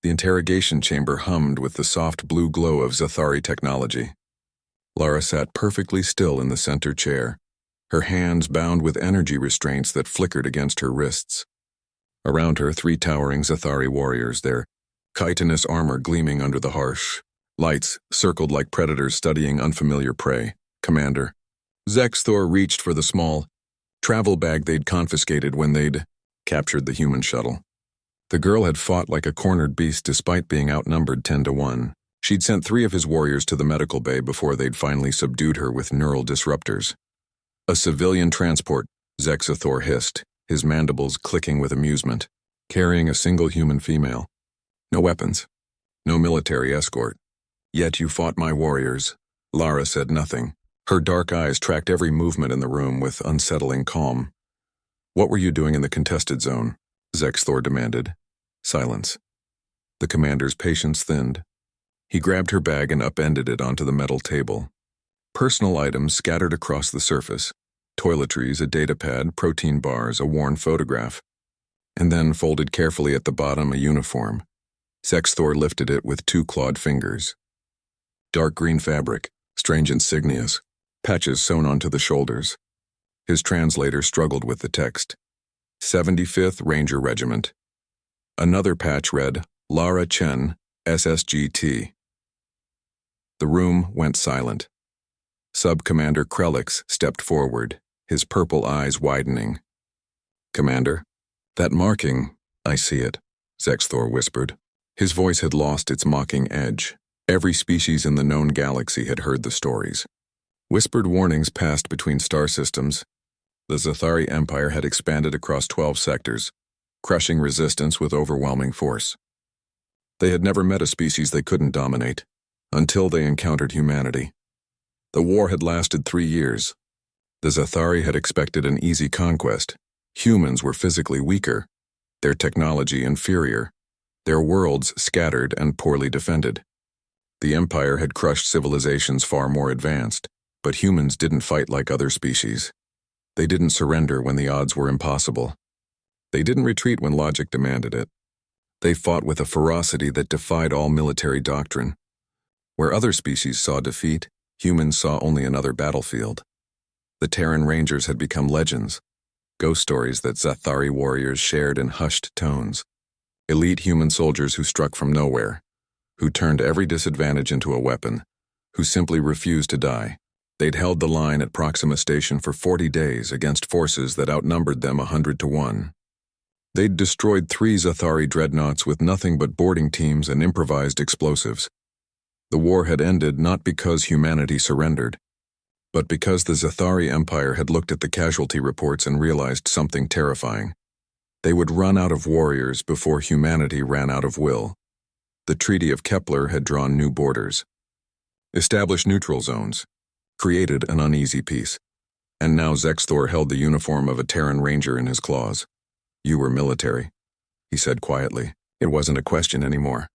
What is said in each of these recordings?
The interrogation chamber hummed with the soft blue glow of Zathari technology. Lara sat perfectly still in the center chair, her hands bound with energy restraints that flickered against her wrists. Around her, 3 towering Zathari warriors, their chitinous armor gleaming under the harsh lights, circled like predators studying unfamiliar prey. Commander. Zexthor reached for the small travel bag they'd confiscated when they'd captured the human shuttle. The girl had fought like a cornered beast despite being outnumbered 10-1. She'd sent 3 of his warriors to the medical bay before they'd finally subdued her with neural disruptors. A civilian transport, Zexthor hissed, his mandibles clicking with amusement, carrying a single human female. No weapons. No military escort. Yet you fought my warriors. Lara said nothing. Her dark eyes tracked every movement in the room with unsettling calm. What were you doing in the contested zone? Zexthor demanded. Silence. The commander's patience thinned. He grabbed her bag and upended it onto the metal table. Personal items scattered across the surface. Toiletries, a datapad, protein bars, a worn photograph. And then, folded carefully at the bottom, a uniform. Zexthor lifted it with 2 clawed fingers. Dark green fabric, strange insignias, patches sewn onto the shoulders. His translator struggled with the text. 75th Ranger Regiment. Another patch read, Lara Chen, SSGT. The room went silent. Sub-Commander Krelix stepped forward, his purple eyes widening. Commander, that marking, I see it, Zexthor whispered. His voice had lost its mocking edge. Every species in the known galaxy had heard the stories. Whispered warnings passed between star systems. The Zathari Empire had expanded across 12 sectors, crushing resistance with overwhelming force. They had never met a species they couldn't dominate, until they encountered humanity. The war had lasted 3 years. The Zathari had expected an easy conquest. Humans were physically weaker, their technology inferior, their worlds scattered and poorly defended. The Empire had crushed civilizations far more advanced, but humans didn't fight like other species. They didn't surrender when the odds were impossible. They didn't retreat when logic demanded it. They fought with a ferocity that defied all military doctrine. Where other species saw defeat, humans saw only another battlefield. The Terran Rangers had become legends, ghost stories that Zathari warriors shared in hushed tones. Elite human soldiers who struck from nowhere, who turned every disadvantage into a weapon, who simply refused to die. They'd held the line at Proxima Station for 40 days against forces that outnumbered them 100-1. They'd destroyed 3 Zathari dreadnoughts with nothing but boarding teams and improvised explosives. The war had ended not because humanity surrendered, but because the Zathari Empire had looked at the casualty reports and realized something terrifying. They would run out of warriors before humanity ran out of will. The Treaty of Kepler had drawn new borders, established neutral zones, created an uneasy peace. And now Zexthor held the uniform of a Terran Ranger in his claws. You were military, he said quietly. It wasn't a question anymore.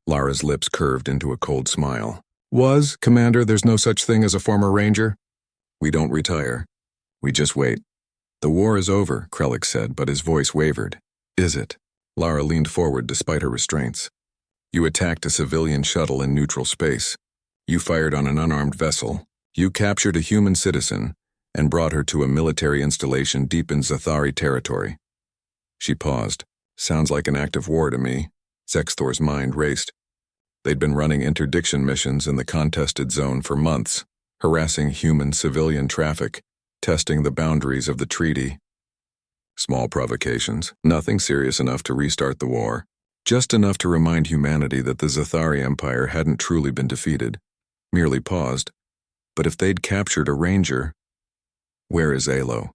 Lara's lips curved into a cold smile. Was, Commander, there's no such thing as a former Ranger? We don't retire. We just wait. The war is over, Krelix said, but his voice wavered. Is it? Lara leaned forward despite her restraints. You attacked a civilian shuttle in neutral space. You fired on an unarmed vessel. You captured a human citizen and brought her to a military installation deep in Zathari territory. She paused. Sounds like an act of war to me. Zexthor's mind raced. They'd been running interdiction missions in the contested zone for months, harassing human-civilian traffic, testing the boundaries of the treaty. Small provocations, nothing serious enough to restart the war, just enough to remind humanity that the Zathari Empire hadn't truly been defeated, merely paused. But if they'd captured a Ranger, where is Alo?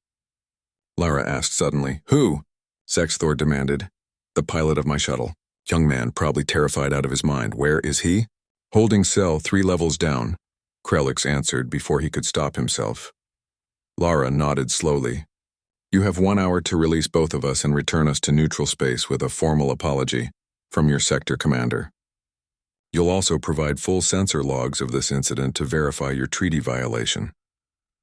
Lara asked suddenly. Who? Zexthor demanded. The pilot of my shuttle. Young man, probably terrified out of his mind. Where is he? Holding cell 3 levels down, Krelix answered before he could stop himself. Lara nodded slowly. You have 1 hour to release both of us and return us to neutral space with a formal apology from your sector commander. You'll also provide full sensor logs of this incident to verify your treaty violation.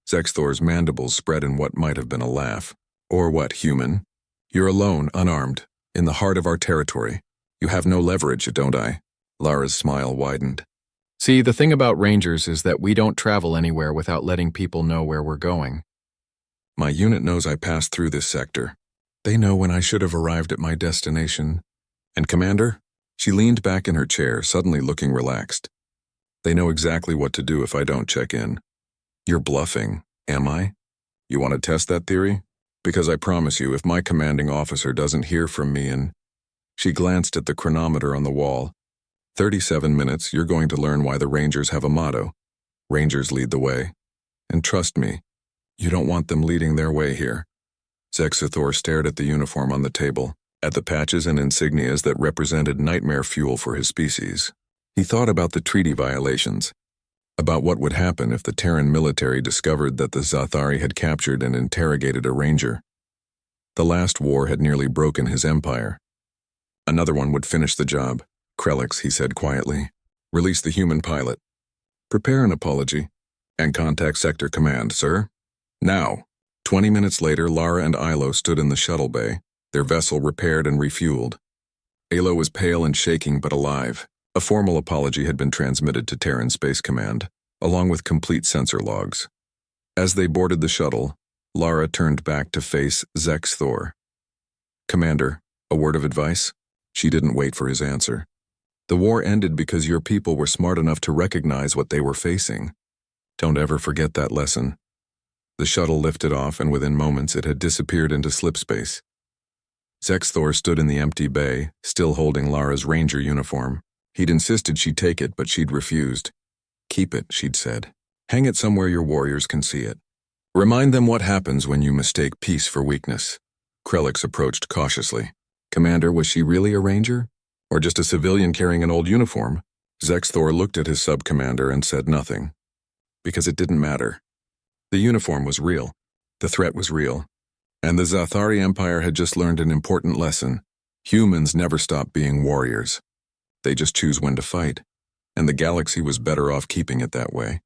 Zexthor's mandibles spread in what might have been a laugh. Or what, human? You're alone, unarmed, in the heart of our territory. You have no leverage, don't I? Lara's smile widened. See, the thing about Rangers is that we don't travel anywhere without letting people know where we're going. My unit knows I passed through this sector. They know when I should have arrived at my destination. And Commander? She leaned back in her chair, suddenly looking relaxed. They know exactly what to do if I don't check in. You're bluffing, am I? You want to test that theory? Because I promise you, if my commanding officer doesn't hear from me in... She glanced at the chronometer on the wall. 37 minutes, you're going to learn why the Rangers have a motto. Rangers lead the way. And trust me, you don't want them leading their way here. Zexathor stared at the uniform on the table, at the patches and insignias that represented nightmare fuel for his species. He thought about the treaty violations, about what would happen if the Terran military discovered that the Zathari had captured and interrogated a Ranger. The last war had nearly broken his empire. Another one would finish the job. Krelix, he said quietly. Release the human pilot. Prepare an apology. And contact Sector Command, sir. Now. 20 minutes later, Lara and Ilo stood in the shuttle bay, their vessel repaired and refueled. Alo was pale and shaking but alive. A formal apology had been transmitted to Terran Space Command, along with complete sensor logs. As they boarded the shuttle, Lara turned back to face Zexathor. Commander, a word of advice? She didn't wait for his answer. The war ended because your people were smart enough to recognize what they were facing. Don't ever forget that lesson. The shuttle lifted off, and within moments it had disappeared into slipspace. Zexathor stood in the empty bay, still holding Lara's Ranger uniform. He'd insisted she take it, but she'd refused. Keep it, she'd said. Hang it somewhere your warriors can see it. Remind them what happens when you mistake peace for weakness. Krelix approached cautiously. Commander, was she really a Ranger? Or just a civilian carrying an old uniform? Zexathor looked at his sub-commander and said nothing. Because it didn't matter. The uniform was real. The threat was real. And the Zathari Empire had just learned an important lesson. Humans never stop being warriors. They just choose when to fight. And the galaxy was better off keeping it that way.